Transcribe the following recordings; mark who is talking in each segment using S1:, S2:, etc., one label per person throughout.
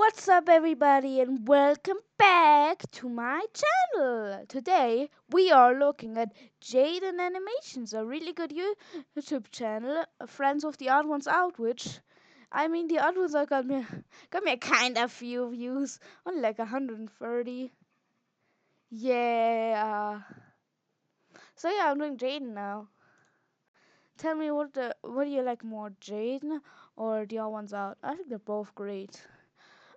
S1: What's up, everybody, and welcome back to my channel. Today we are looking at Jaiden Animations, a really good YouTube channel. Friends of the odd ones out, the odd ones are got me a kind of few views, only like 130. Yeah. So yeah, I'm doing Jaiden now. Tell me what do you like more, Jaiden or the odd ones out? I think they're both great.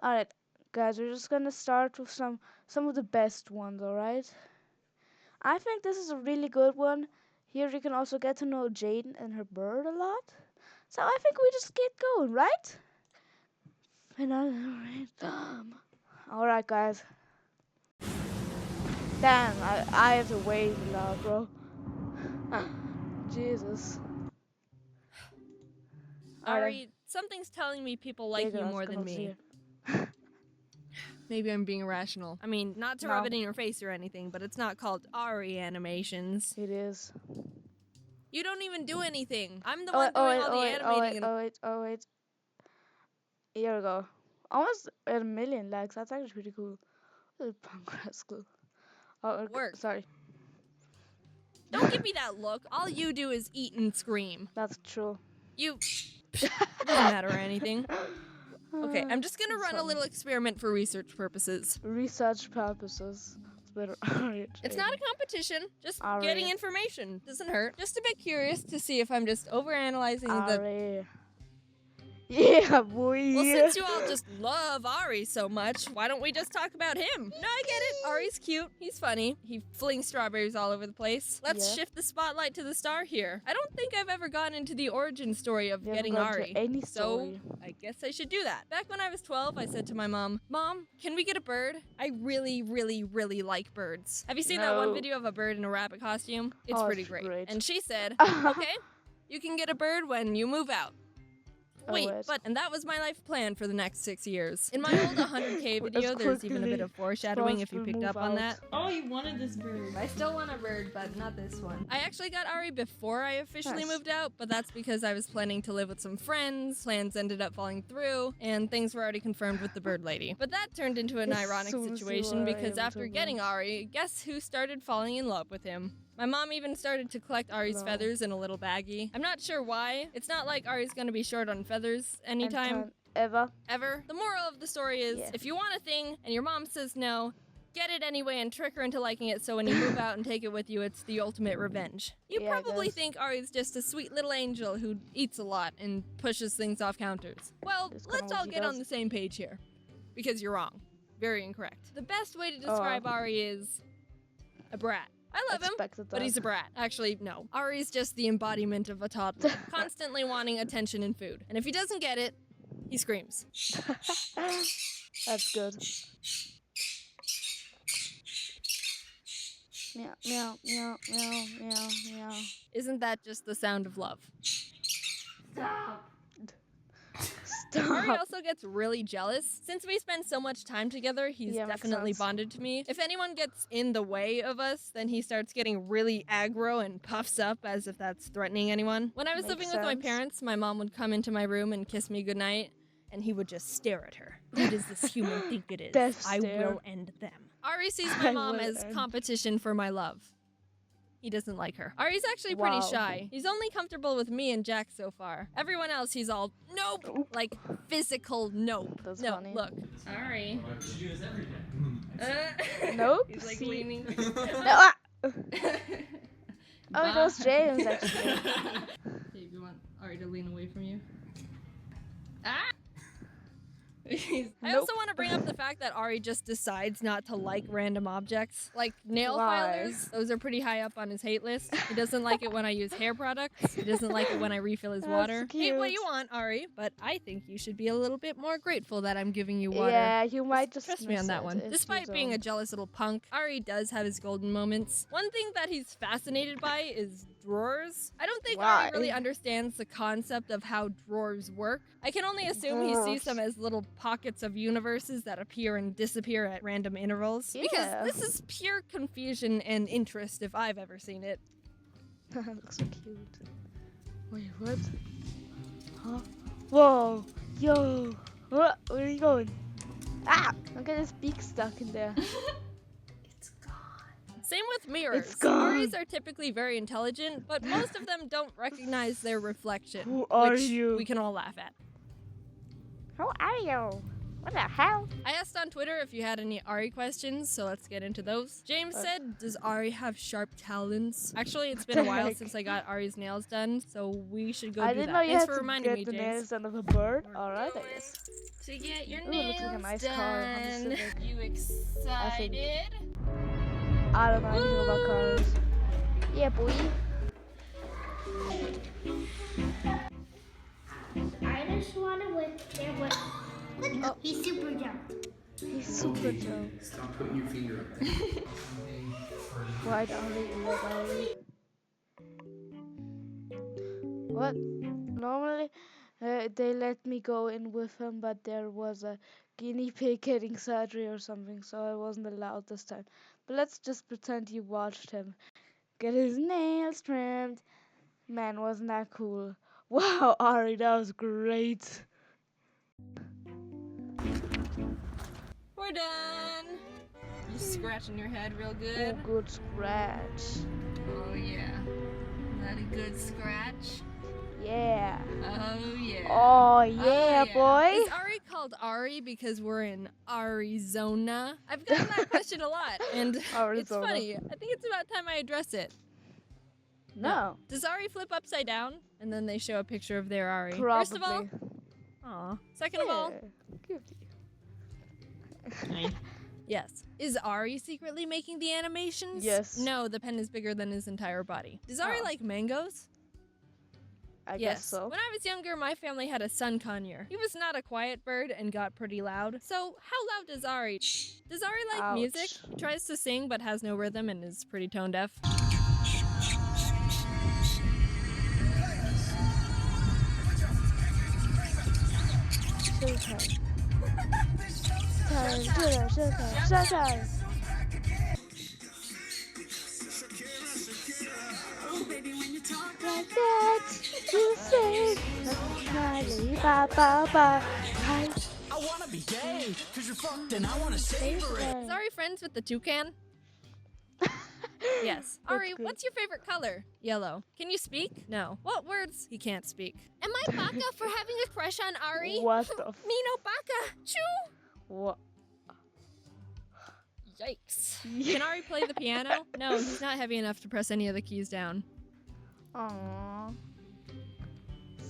S1: Alright, guys, we're just gonna start with some of the best ones, alright? I think this is a really good one. Here you can also get to know Jaden and her bird a lot. So I think we just get going, right? Alright, guys. Damn, I have to wait a lot, bro. Jesus. Alright,
S2: Ari, something's telling me people like
S1: bigger
S2: you
S1: as
S2: more than
S1: can
S2: me.
S1: see.
S2: Maybe I'm being irrational. I mean, not to
S1: No.
S2: rub it in your face or anything, but it's not called Ari animations.
S1: It is.
S2: You don't even do anything. I'm the one doing all the animating.
S1: Oh wait. Here we go. Almost at 1 million likes. That's actually pretty cool. Punk rascal. Oh, okay.
S2: Work.
S1: Sorry.
S2: Don't give me that look. All you do is eat and scream.
S1: That's true.
S2: You... It doesn't matter or anything. Okay, I'm just gonna run a
S1: Funny.
S2: little experiment for research purposes.
S1: Research purposes. It's better.
S2: It's not a competition, just
S1: Ari.
S2: getting information. Doesn't hurt. Just a bit curious to see if I'm just overanalyzing the...
S1: Ari. Yeah, boy.
S2: Well, since you all just love Ari so much, why don't we just talk about him? No, I get it. Ari's cute. He's funny. He flings strawberries all over the place. Let's
S1: Yeah.
S2: shift the spotlight to the star here. I don't think I've ever gotten into the origin story of
S1: You haven't
S2: getting
S1: gone to
S2: Ari.
S1: any
S2: So
S1: story.
S2: I guess I should do that. Back when I was 12, I said to my mom, "Mom, can we get a bird? I really, really, really like birds." Have you seen that one
S1: No.
S2: video of a bird in a rabbit costume? It's
S1: Oh,
S2: pretty
S1: it's
S2: great.
S1: great.
S2: And she said, "Okay, you can get a bird when you move out." Wait,
S1: Always.
S2: and that was my life plan for the next 6 years. In my old 100K video, there's even a bit of foreshadowing if you
S1: possible
S2: picked up
S1: move
S2: on
S1: out.
S2: that.
S3: Oh, you wanted this bird.
S2: I still want a bird, but not this one. I actually got Ari before I officially
S1: Nice.
S2: moved out, but that's because I was planning to live with some friends, plans ended up falling through, and things were already confirmed with the bird lady. But that turned into an
S1: As
S2: ironic
S1: soon as you
S2: situation
S1: were
S2: because
S1: able
S2: after
S1: to
S2: getting
S1: move.
S2: Ari, guess who started falling in love with him? My mom even started to collect Ari's
S1: No.
S2: feathers in a little baggie. I'm not sure why. It's not like Ari's gonna be short on feathers anytime.
S1: Ever.
S2: Ever. The moral of the story is,
S1: Yeah.
S2: if you want a thing and your mom says no, get it anyway and trick her into liking it so when you move out and take it with you, it's the ultimate revenge. You
S1: Yeah, I
S2: probably
S1: guess.
S2: think Ari's just a sweet little angel who eats a lot and pushes things off counters. Well,
S1: That's kinda
S2: let's
S1: what
S2: all
S1: he
S2: get on
S1: does.
S2: the same page here. Because you're wrong. Very incorrect. The best way to describe Ari is a brat. I love him,
S1: Expected
S2: but
S1: that.
S2: he's a brat. Actually, no. Ari's just the embodiment of a toddler, constantly wanting attention and food. And if he doesn't get it, he screams.
S1: That's good. Meow, meow, meow, meow, meow, meow.
S2: Isn't that just the sound of love? Ari
S1: Stop.
S2: also gets really jealous. Since we spend so much time together, he's
S1: Yeah, makes
S2: definitely
S1: sense.
S2: bonded to me. If anyone gets in the way of us, then he starts getting really aggro and puffs up as if that's threatening anyone. When I was
S1: Makes
S2: living with my
S1: sense.
S2: parents, my mom would come into my room and kiss me goodnight, and he would just stare at her. Who does this human think it is?
S1: Death
S2: I
S1: stare.
S2: will end them. Ari sees my
S1: I
S2: mom
S1: will
S2: as
S1: end.
S2: competition for my love. He doesn't like her. Ari's actually pretty
S1: Wow.
S2: shy. He's only comfortable with me and Jack so far. Everyone else, he's all nope,
S1: Nope.
S2: like physical nope.
S1: That's
S2: no,
S1: funny.
S2: look. Ari.
S1: Nope.
S2: He's like
S1: See?
S2: leaning.
S1: No, ah! Oh, it was James actually.
S2: Hey, you want Ari to lean away from you? Ah! I
S1: Nope.
S2: also want to bring up the fact that Ari just decides not to like random objects. Like nail
S1: Why?
S2: filers, those are pretty high up on his hate list. He doesn't like it when I use hair products. He doesn't like it when I refill his
S1: That's
S2: water. Hey, what do
S1: cute.
S2: you want, Ari? But I think you should be a little bit more grateful that I'm giving you water.
S1: Yeah, you might just
S2: Trust me on
S1: miss
S2: that
S1: it.
S2: one.
S1: It's
S2: Despite
S1: his
S2: being a
S1: own.
S2: jealous little punk, Ari does have his golden moments. One thing that he's fascinated by is drawers. I don't think
S1: Why?
S2: Ari really understands the concept of how drawers work. I can only assume he sees them as little pockets of universes that appear and disappear at random intervals.
S1: Yeah.
S2: Because this is pure confusion and interest if I've ever seen it.
S1: That looks so cute. Wait, what? Huh? Whoa! Yo! Where are you going? Ah! I'm getting his beak stuck in there.
S3: It's gone.
S2: Same with mirrors.
S1: It's gone.
S2: Aries are typically very intelligent, but most of them don't recognize their reflection.
S1: Who are
S2: which
S1: you?
S2: we can all laugh at.
S1: Who are you? What the hell?
S2: I asked on Twitter if you had any Ari questions, so let's get into those. James said, does Ari have sharp talons? Actually, it's been a while
S1: heck?
S2: since I got Ari's nails done, so we should go
S1: I
S2: do
S1: didn't
S2: that.
S1: know you
S2: Thanks
S1: had
S2: for
S1: to
S2: reminding
S1: get
S2: me,
S1: the
S2: James.
S1: nails out of a bird. Alright, I guess.
S3: To get your
S1: Ooh,
S3: nails
S1: looks like a nice
S3: done.
S1: car. Honda Civic.
S3: You excited?
S1: I don't know anything about cars. Yeah, boy.
S4: I just want to whip there, but
S1: Oh.
S4: he super jumped.
S1: He's super dope.
S5: Stop putting your finger up there.
S1: White Ari, red Ari. What? Normally, they let me go in with him, but there was a guinea pig getting surgery or something, so I wasn't allowed this time. But let's just pretend you watched him get his nails trimmed. Man, wasn't that cool? Wow, Ari, that was great.
S2: We're done. You scratching your head real
S1: Oh,
S2: good?
S1: good scratch.
S2: Oh yeah. Is that a good scratch?
S1: Yeah.
S2: Oh yeah.
S1: Oh, yeah, boy.
S2: Is Ari called Ari because we're in Arizona? I've gotten that question a lot, and it's
S1: Arizona.
S2: funny. I think it's about time I address it.
S1: No.
S2: Does Ari flip upside down? And then they show a picture of their Ari.
S1: Probably.
S2: First of all, aw. Second of all, yes. Is Ari secretly making the animations?
S1: Yes.
S2: No, the pen is bigger than his entire body. Does Ari
S1: Oh.
S2: like mangoes?
S1: I
S2: Yes.
S1: guess so.
S2: When I was younger, my family had a sun conure. He was not a quiet bird and got pretty loud. So, how loud does Ari? Does Ari like
S1: Ouch.
S2: music? He tries to sing but has no rhythm and is pretty tone deaf.
S1: Showtime. Like that, you say, Smiley, ba ba ba. Hi.
S6: I wanna be gay, cause you're fucked and I wanna savor it.
S2: Is Ari friends with the toucan? Yes.
S1: That's
S2: Ari,
S1: good.
S2: what's your favorite color? Yellow. Can you speak? No. What words? He can't speak. Am I baka for having a crush on Ari?
S1: What the f-
S2: Me no baka. Choo!
S1: What?
S2: Yikes. Can Ari play the piano? No, he's not heavy enough to press any of the keys down.
S1: Aww.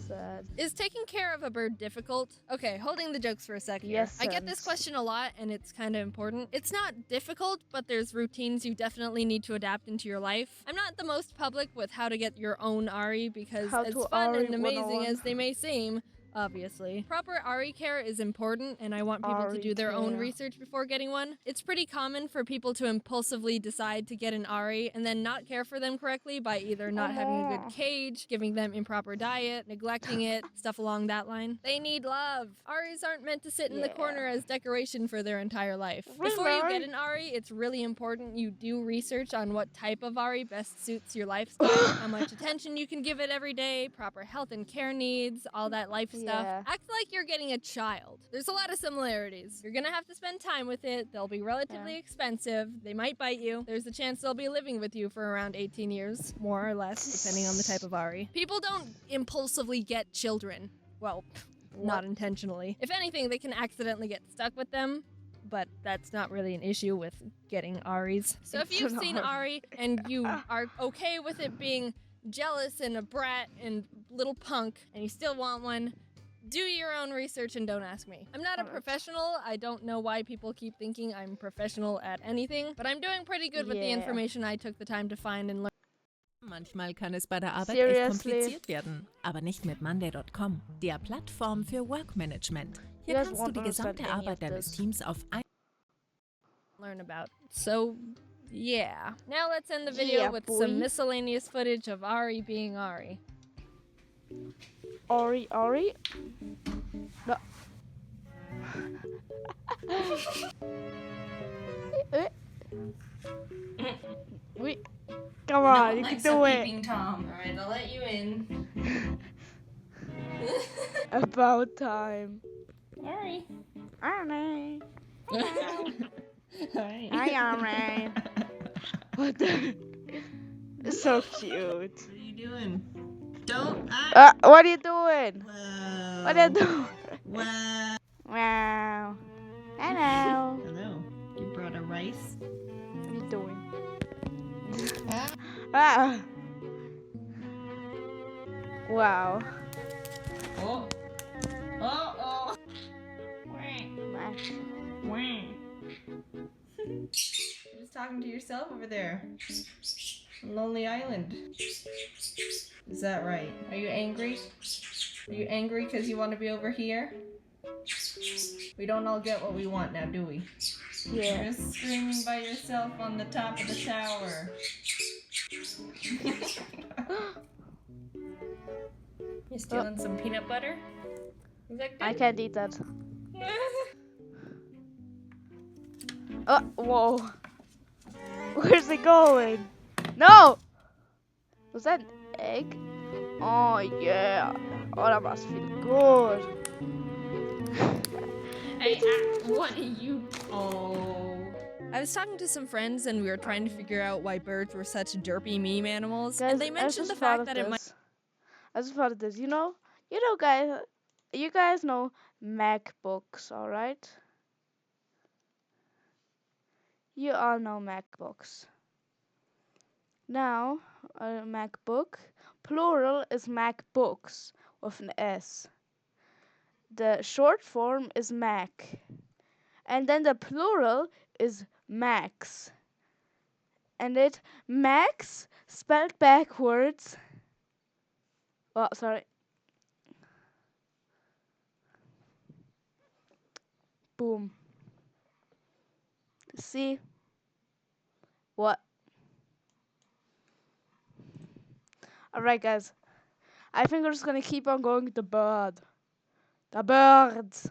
S1: Sad.
S2: Is taking care of a bird difficult? Okay, holding the jokes for a second.
S1: Yes,
S2: I get this
S1: Sans.
S2: question a lot, and it's kind of important. It's not difficult, but there's routines you definitely need to adapt into your life. I'm not the most public with how to get your own Ari, because
S1: How
S2: as
S1: to
S2: fun
S1: Ari
S2: and amazing
S1: 101.
S2: as they may seem, obviously. Proper Ari care is important, and I want people to
S1: Ari
S2: do their own
S1: care.
S2: research before getting one. It's pretty common for people to impulsively decide to get an Ari and then not care for them correctly by either not having a
S1: Aw.
S2: good cage, giving them improper diet, neglecting it, stuff along that line. They need love. Aris aren't meant to sit in the
S1: Yeah.
S2: corner as decoration for their entire life.
S1: Really,
S2: Before you
S1: Ari?
S2: get an Ari, it's really important you do research on what type of Ari best suits your lifestyle, how much attention you can give it every day, proper health and care needs, all that life stuff.
S1: Yeah.
S2: Act like you're getting a child. There's a lot of similarities. You're gonna have to spend time with it. They'll be relatively
S1: Yeah.
S2: expensive. They might bite you. There's a chance they'll be living with you for around 18 years, more or less, depending on the type of Ari. People don't impulsively get children. Well, not intentionally. If anything, they can accidentally get stuck with them, but that's not really an issue with getting Aris. So if
S1: It's
S2: you've
S1: an
S2: seen Ari and you are okay with it being jealous and a brat and little punk and you still want one, do your own research and don't ask me. I'm not a
S1: Alright.
S2: professional. I don't know why people keep thinking I'm professional at anything, but I'm doing pretty good with the
S1: Yeah.
S2: information I took the time to find and learn.
S7: Manchmal kann es bei der Arbeit
S1: Seriously?
S7: echt kompliziert werden, aber nicht mit Monday.com, der Plattform für Workmanagement. Hier
S1: You guys
S7: kannst du
S1: won't
S7: die
S1: understand
S7: gesamte
S1: any of
S7: Arbeit deines
S1: this.
S7: Teams auf
S2: learn about. So, yeah. Now let's end the video
S1: Yeah,
S2: with
S1: boy.
S2: some miscellaneous footage of Ari being Ari.
S1: Ari. No. Wait. Come
S3: No
S1: on,
S3: one
S1: you
S3: likes
S1: can do
S3: a
S1: it.
S3: peeping Tom. Alright, I'll let you in.
S1: About time.
S3: Ari.
S1: Ari.
S3: Hi.
S1: Hi, Ari. What the? It's so cute.
S3: What are you doing? Don't.
S1: What are you doing?
S3: Whoa.
S1: What are you doing?
S3: Wow.
S1: Wow. Hello.
S3: Hello. You brought a rice?
S1: What are you doing? Ah. Wow.
S3: Oh. Oh, oh.
S1: Max.
S3: You're just talking to yourself over there. On Lonely Island. Is that right? Are you angry? Are you angry because you want to be over here? We don't all get what we want now, do we?
S1: Yeah.
S3: You're just screaming by yourself on the top of the tower. You stealing some peanut butter? Is that good?
S1: I can't eat that. Oh, whoa. Where's it going? No! Was that an egg? Oh, yeah. Oh, that must feel good.
S3: Hey, what are you? Oh.
S2: I was talking to some friends and we were trying to figure out why birds were such derpy meme animals,
S1: Guys,
S2: and they
S1: I
S2: mentioned
S1: just
S2: the
S1: thought
S2: fact
S1: of
S2: that it might.
S1: this. I just thought of this. You know, guys, you guys know MacBooks, alright? You all know MacBooks. Now, a MacBook, plural is MacBooks with an S. The short form is Mac. And then the plural is Macs. And it Max spelled backwards. Oh, sorry. Boom. See? What? Alright, guys. I think we're just gonna keep on going with the bird. The birds.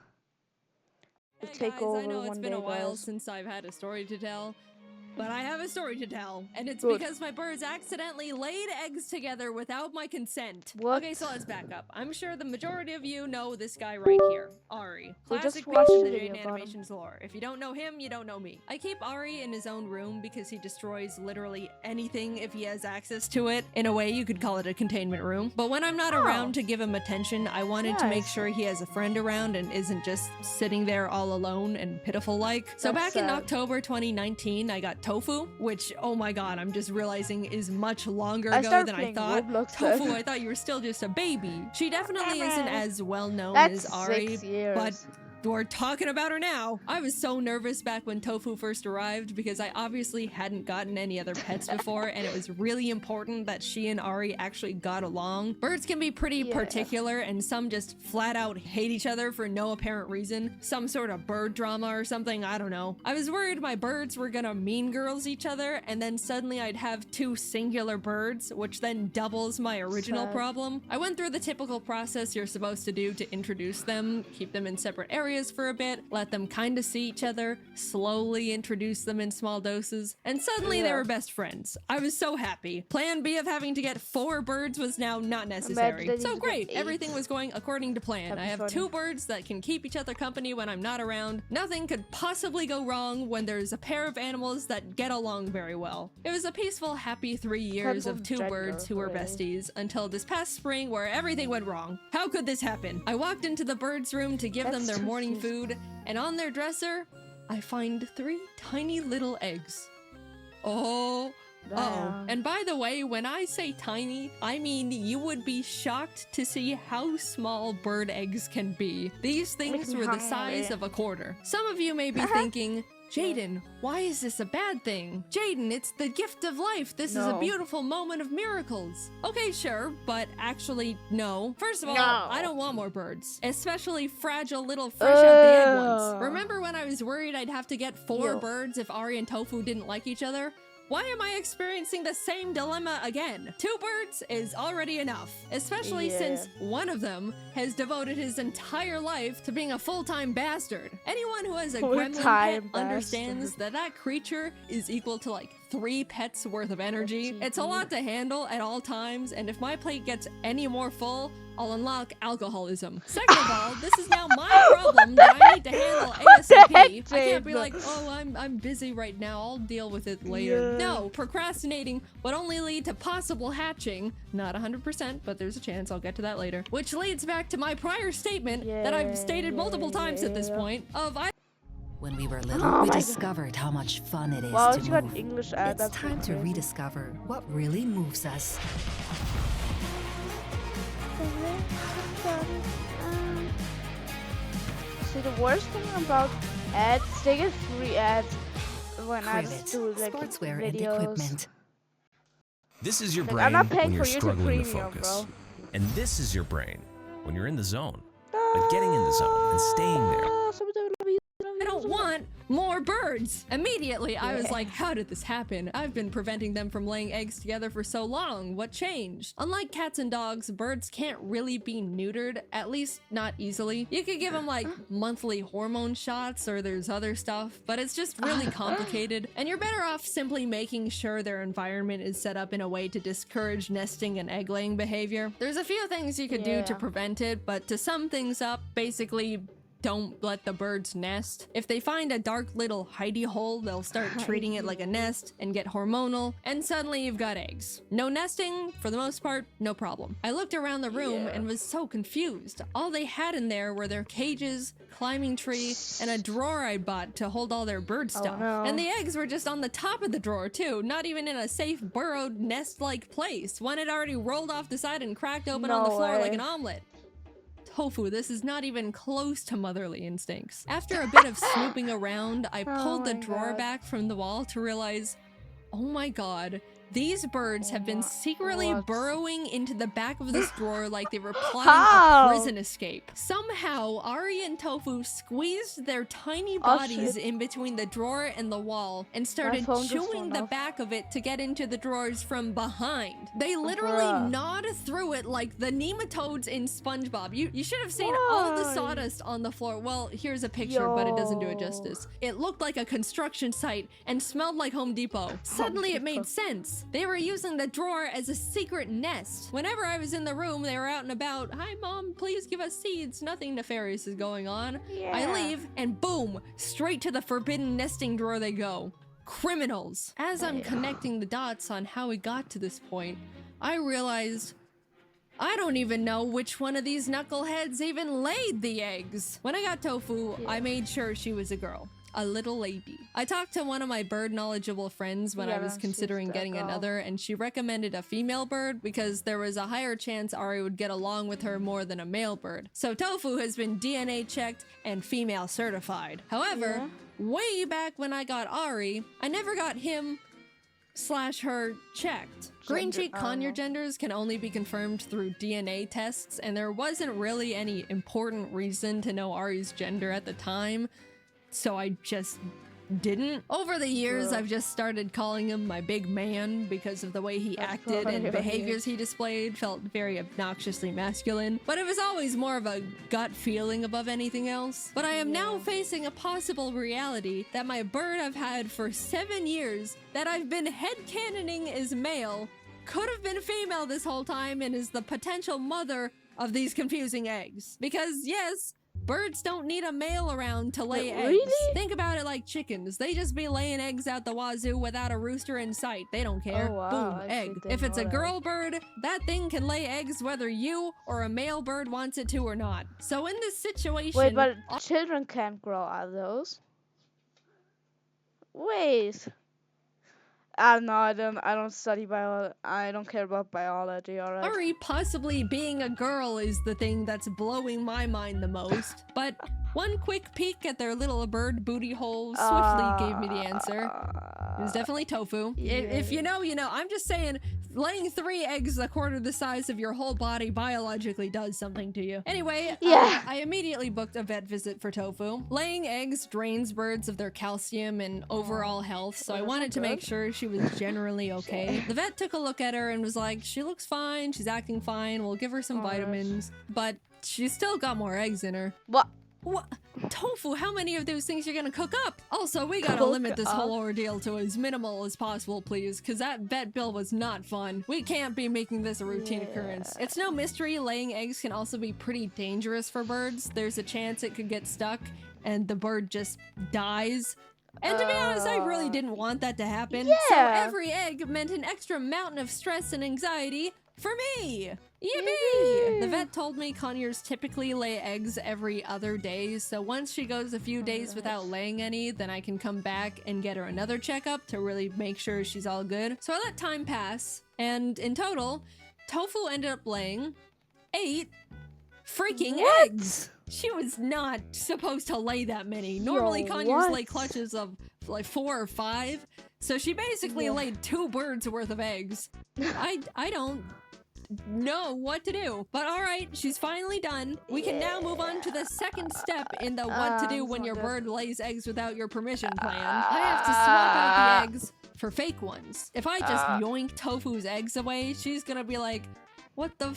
S2: Hey
S1: Take
S2: guys,
S1: over
S2: I know it's
S1: one
S2: been
S1: day,
S2: a while
S1: guys.
S2: since I've had a story to tell, but I have a story to tell, and it's
S1: Good.
S2: because my birds accidentally laid eggs together without my consent.
S1: What?
S2: Okay, so let's back up. I'm sure the majority of you know this guy right here, Ari.
S1: We just
S2: Classic
S1: watched
S2: piece in
S1: a
S2: the
S1: video
S2: Jaiden
S1: about him.
S2: Animations lore. If you don't know him, you don't know me. I keep Ari in his own room because he destroys literally anything if he has access to it. In a way, you could call it a containment room. But when I'm not around to give him attention, I wanted to make
S1: Nice.
S2: sure he has a friend around and isn't just sitting there all alone and pitiful like. So
S1: That's
S2: back in
S1: sad.
S2: October 2019, I got Tofu, which, oh my god, I'm just realizing is much longer
S1: I
S2: ago
S1: started
S2: than I
S1: playing
S2: thought.
S1: Roblox
S2: Tofu,
S1: then.
S2: I thought you were still just a baby. She definitely isn't as well known
S1: That's
S2: as Ari,
S1: 6 years.
S2: but we're talking about her now. I was so nervous back when Tofu first arrived because I obviously hadn't gotten any other pets before, and it was really important that she and Ari actually got along. Birds can be pretty
S1: Yeah.
S2: particular, and some just flat out hate each other for no apparent reason. Some sort of bird drama or something, I don't know. I was worried my birds were gonna mean girls each other, and then suddenly I'd have two singular birds, which then doubles my original
S1: Sad.
S2: problem. I went through the typical process you're supposed to do to introduce them, keep them in separate areas for a bit, let them kind of see each other, slowly introduce them in small doses, and suddenly they
S1: Yeah.
S2: were best friends. I was so happy. Plan B of having to get 4 birds was now not necessary.
S1: Imagine
S2: So
S1: you get
S2: great,
S1: 8.
S2: everything was going according to plan.
S1: That'd
S2: I
S1: be
S2: have
S1: funny.
S2: 2 birds that can keep each other company when I'm not around. Nothing could possibly go wrong when there's a pair of animals that get along very well. It was a peaceful, happy 3 years
S1: Depends
S2: of
S1: on
S2: 2
S1: gender,
S2: birds who were
S1: really.
S2: besties until this past spring where everything went wrong. How could this happen? I walked into the birds' room to give them
S1: That's
S2: their
S1: too
S2: morning
S1: cute.
S2: food, and on their dresser, I find 3 tiny little eggs. Oh.
S1: Damn.
S2: And by the way, when I say tiny, I mean you would be shocked to see how small bird eggs can be. These things
S1: me
S2: were the size
S1: hungry.
S2: of a quarter. Some of you may be thinking, Jaiden, why is this a bad thing? Jaiden, it's the gift of life. This is a
S1: No.
S2: beautiful moment of miracles. Okay, sure, but actually, no. First of all,
S1: No.
S2: I don't want more birds, especially fragile little fresh out the egg ones.
S1: Ugh.
S2: Remember when I was worried I'd have to get 4
S1: Ew.
S2: birds if Ari and Tofu didn't like each other? Why am I experiencing the same dilemma again? 2 birds is already enough, especially
S1: Yeah.
S2: since one of them has devoted his entire life to being a full-time bastard. Anyone who has a gremlin
S1: Full-time
S2: pet understands
S1: bastard.
S2: that that creature is equal to like 3 pets worth of energy.
S1: That's
S2: It's a lot to handle at all times, and if my plate gets any more full, I'll unlock alcoholism. Second of all, this is now my problem that I need to handle ASAP. me. I can't be like, oh, I'm busy right now. I'll deal with it later.
S1: Yeah.
S2: No, procrastinating would only lead to possible hatching. Not 100%, but there's a chance. I'll get to that later. Which leads back to my prior statement that I've stated multiple times at this point of
S8: When we were little, we discovered how much fun it is
S1: Wow,
S8: to
S1: she got
S8: move.
S1: English
S8: It's
S1: that's
S8: time to
S1: crazy.
S8: rediscover what really moves us.
S1: See, the worst thing about ads, they get free ads when I
S8: Privet,
S1: do like
S8: sportswear and
S1: videos.
S8: equipment.
S9: This is your
S1: Like,
S9: brain
S1: I'm not
S9: when
S1: paying
S9: you're
S1: for YouTube
S9: struggling to
S1: Premium,
S9: focus.
S1: bro.
S9: And this is your brain when you're in the zone. But getting in the zone and staying there.
S2: I don't want more birds. Immediately, I was like, how did this happen? I've been preventing them from laying eggs together for so long. What changed? Unlike cats and dogs, birds can't really be neutered, at least not easily. You could give them like monthly hormone shots or there's other stuff, but it's just really complicated. And you're better off simply making sure their environment is set up in a way to discourage nesting and egg laying behavior. There's a few things you could do to prevent it, but to sum things up, basically, don't let the birds nest. If they find a dark little hidey hole, they'll start treating it like a nest and get hormonal, and suddenly you've got eggs. No nesting, for the most part, no problem. I looked around the room and was so confused. All they had in there were their cages, climbing tree, and a drawer I bought to hold all their bird stuff.
S1: no.
S2: And the eggs were just on the top of the drawer too, not even in a safe burrowed nest-like place. One had already rolled off the side and cracked open on the floor like an omelet. Tofu, this is not even close to motherly instincts. After a bit of snooping around, I pulled the drawer back from the wall to realize, oh my god, these birds have been secretly burrowing into the back of this drawer like they were plotting a prison escape. Somehow, Ari and Tofu squeezed their tiny bodies in between the drawer and the wall and started chewing the back of it to get into the drawers from behind. They literally gnawed through it like the nematodes in SpongeBob. You should have seen all of the sawdust on the floor. Well, here's a picture, but it doesn't do it justice. It looked like a construction site and smelled like Home Depot. Suddenly, it made sense. They were using the drawer as a secret nest. Whenever I was in the room, they were out and about. Hi, Mom, please give us seeds. Nothing nefarious is going on. I leave, and boom, straight to the forbidden nesting drawer they go. Criminals. As I'm connecting the dots on how we got to this point, I realized I don't even know which one of these knuckleheads even laid the eggs. When I got Tofu, I made sure she was a girl. A little lady. I talked to one of my bird knowledgeable friends when I was considering getting another, and she recommended a female bird because there was a higher chance Ari would get along with her more than a male bird. So Tofu has been DNA checked and female certified. However, way back when I got Ari, I never got him/her checked. Green cheek conure genders can only be confirmed through DNA tests, and there wasn't really any important reason to know Ari's gender at the time. So I just didn't. Over the years, I've just started calling him my big man because of the way he acted and behaviors he displayed felt very obnoxiously masculine. But it was always more of a gut feeling above anything else. But I am now facing a possible reality that my bird I've had for 7 years that I've been headcanoning is male could have been female this whole time and is the potential mother of these confusing eggs. Because yes, birds don't need a male around to lay eggs.
S1: Really?
S2: Think about it like chickens. They just be laying eggs out the wazoo without a rooster in sight. They don't care.
S1: Oh, wow.
S2: Boom,
S1: I
S2: egg.
S1: actually
S2: If
S1: didn't
S2: it's a
S1: know that.
S2: girl bird, that thing can lay eggs whether you or a male bird wants it to or not. So in this situation...
S1: Wait, but children can't grow out of those. Wait. I don't know. I don't study biology. I don't care about biology. All right.
S2: Ari possibly being a girl is the thing that's blowing my mind the most. But one quick peek at their little bird booty hole swiftly gave me the answer. It was definitely Tofu. If you know, you know. I'm just saying, laying 3 eggs a quarter the size of your whole body biologically does something to you. Anyway, I immediately booked a vet visit for Tofu. Laying eggs drains birds of their calcium and overall health, so I wanted to make sure she was generally okay. The vet took a look at her and was like, she looks fine, she's acting fine, we'll give her some vitamins, but she's still got more eggs in her.
S1: What?
S2: What? Tofu, how many of those things you're gonna cook up? Also, we gotta
S1: Cook
S2: limit this whole
S1: up?
S2: ordeal to as minimal as possible, please, because that vet bill was not fun. We can't be making this a routine occurrence. It's no mystery laying eggs can also be pretty dangerous for birds. There's a chance it could get stuck and the bird just dies. And to be honest, I really didn't want that to happen. So
S1: Yeah.
S2: every egg meant an extra mountain of stress and anxiety for me. Yippee! The vet told me conures typically lay eggs every other day, so once she goes a few days without laying any, then I can come back and get her another checkup to really make sure she's all good. So I let time pass, and in total, Tofu ended up laying 8 freaking eggs. She was not supposed to lay that many. Normally, conures lay clutches of like 4 or 5, so she basically laid 2 birds worth of eggs. I don't know what to do, but all right, she's finally done. We can now move on to the second step in the what to do when your bird lays eggs without your permission plan. I have to swap out the eggs for fake ones. If I just yoink Tofu's eggs away, she's gonna be like, what the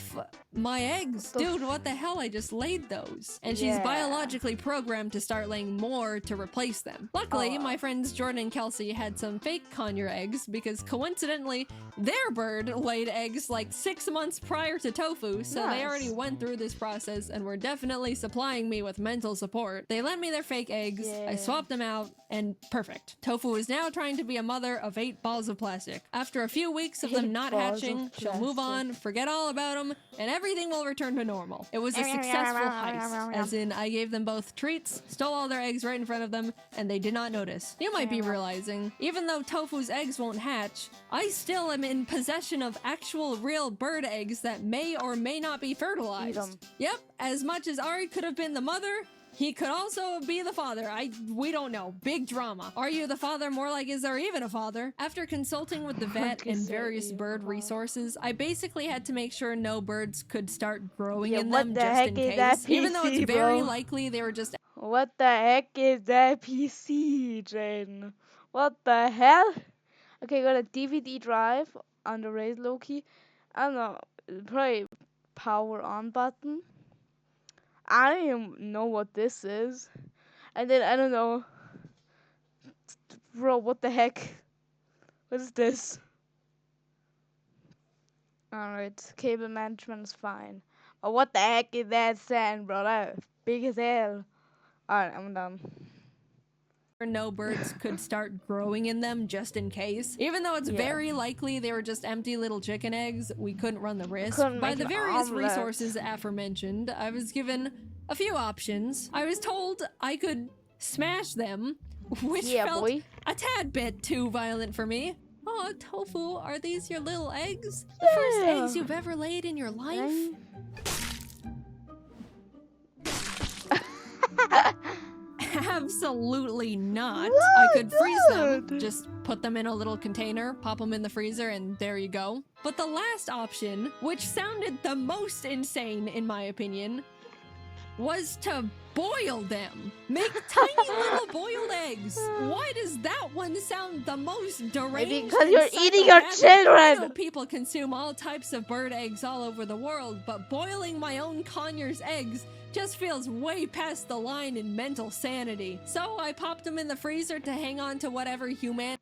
S2: my eggs? Dude, what the hell? I just laid those. And she's biologically programmed to start laying more to replace them. Luckily, my friends Jordan and Kelsey had some fake conure eggs because coincidentally, their bird laid eggs like 6 months prior to Tofu, so they already went through this process and were definitely supplying me with mental support. They lent me their fake eggs, I swapped them out, and perfect. Tofu is now trying to be a mother of 8 balls of plastic. After a few weeks of them not hatching, she'll move on, forget all about them, and everything will return to normal. It was a successful heist, as in I gave them both treats, stole all their eggs right in front of them, and they did not notice. You might be realizing, even though Tofu's eggs won't hatch, I still am in possession of actual real bird eggs that may or may not be fertilized. Yep, as much as Ari could have been the mother, he could also be the father. We don't know. Big drama. Are you the father? More like, is there even a father? After consulting with the vet and various bird resources, I basically had to make sure no birds could start growing in them just in case. Even though it's very likely they were just...
S1: What the heck is that PC, Jaden? What the hell? Okay, got a DVD drive on the raise low key. I don't know. Probably power on button. I don't even know what this is. And then, I don't know. Bro, what the heck? What is this? Alright, cable management is fine. But what the heck is that sand, bro? That's big as hell. Alright, I'm done.
S2: No birds could start growing in them just in case. Even though it's very likely they were just empty little chicken eggs, we couldn't run the risk. By the various resources aforementioned, I was given a few options. I was told I could smash them, which felt a tad bit too violent for me. Oh, Tofu, are these your little eggs? The first eggs you've ever laid in your life? Absolutely not. I could freeze them, just put them in a little container, pop them in the freezer, and there you go. But the last option, which sounded the most insane in my opinion, was to boil them. Make tiny little boiled eggs. Why does that one sound the most deranged?
S1: Because you're eating your children!
S2: I know people consume all types of bird eggs all over the world, but boiling my own conyers eggs just feels way past the line in mental sanity. So I popped them in the freezer to hang on to whatever humanity.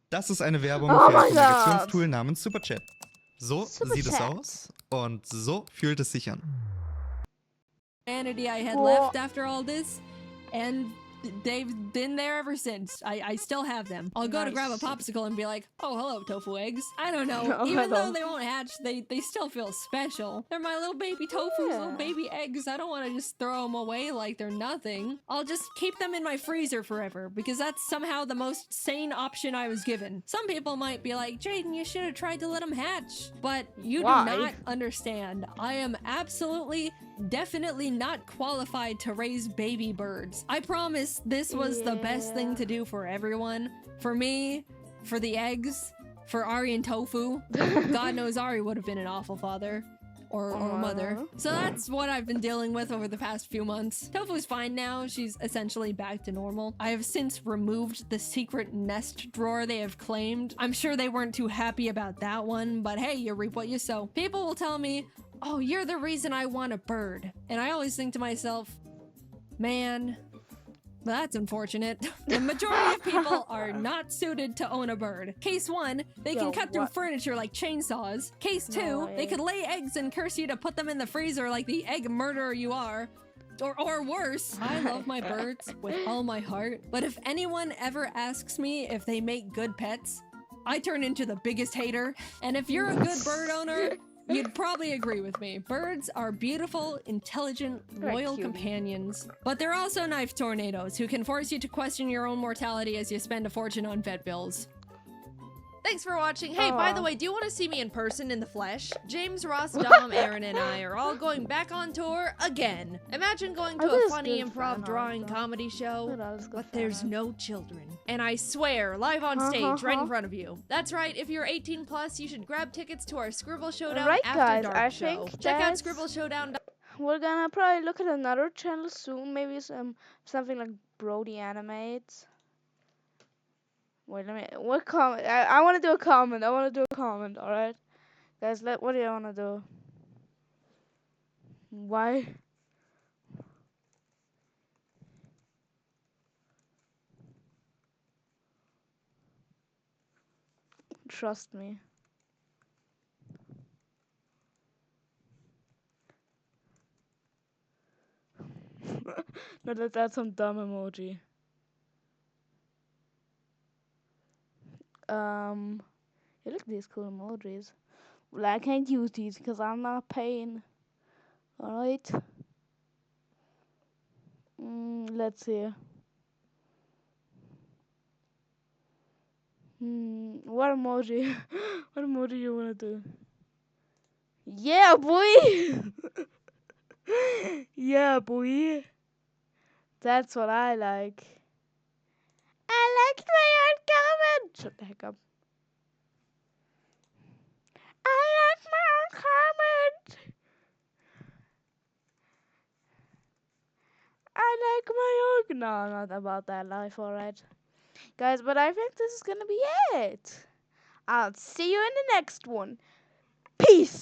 S10: Das ist eine Werbung für ein Kommunikationstool namens Superchat. So sieht es aus und so fühlt es sich an.
S2: Humanity I had left after all this, and they've been there ever since. I still have them. I'll go to grab a popsicle and be like, oh, hello, tofu eggs. I don't know. Even though they won't hatch, they still feel special. They're my little baby tofu's little baby eggs. I don't want to just throw them away like they're nothing. I'll just keep them in my freezer forever because that's somehow the most sane option I was given. Some people might be like, Jaden, you should have tried to let them hatch. But you do not understand. I am absolutely, definitely not qualified to raise baby birds. I promise this was the best thing to do for everyone. For me, for the eggs, for Ari and Tofu. God knows Ari would have been an awful father. Or mother. So that's what I've been dealing with over the past few months. Tofu's fine now. She's essentially back to normal. I have since removed the secret nest drawer they have claimed. I'm sure they weren't too happy about that one, but hey, you reap what you sow. People will tell me, oh, you're the reason I want a bird. And I always think to myself, Man, that's unfortunate. The majority of people are not suited to own a bird. Case 1, they can cut through furniture like chainsaws. Case 2, they could lay eggs and curse you to put them in the freezer like the egg murderer you are. Or worse. I love my birds with all my heart, but if anyone ever asks me if they make good pets, I turn into the biggest hater. And if you're a good bird owner, you'd probably agree with me. Birds are beautiful, intelligent, loyal companions, but they're also knife tornadoes who can force you to question your own mortality as you spend a fortune on vet bills.
S11: Thanks for watching. Hey, by the way, do you want to see me in person in the flesh? James, Ross, Dom, Aaron, and I are all going back on tour again. Imagine going to a funny improv drawing comedy show, but there's no children. And I swear, live on stage, right in front of you. That's right, if you're 18 plus, you should grab tickets to our Scribble Showdown After Dark show. Check out Scribble Showdown.
S1: We're gonna probably look at another channel soon, maybe something like Brody Animates. Wait, let me. What comment? I want to do a comment. All right, guys. What do you want to do? Why? Trust me. No, that's some dumb emoji. You look at these cool emojis. Well, I can't use these because I'm not paying. Alright. Let's see. What emoji? What emoji you wanna do? Yeah, boy! Yeah, boy! That's what I like. I liked my own comment! Shut the heck up. I like my own comment! I like my own. No, not about that life, alright. Guys, but I think this is gonna be it. I'll see you in the next one. Peace!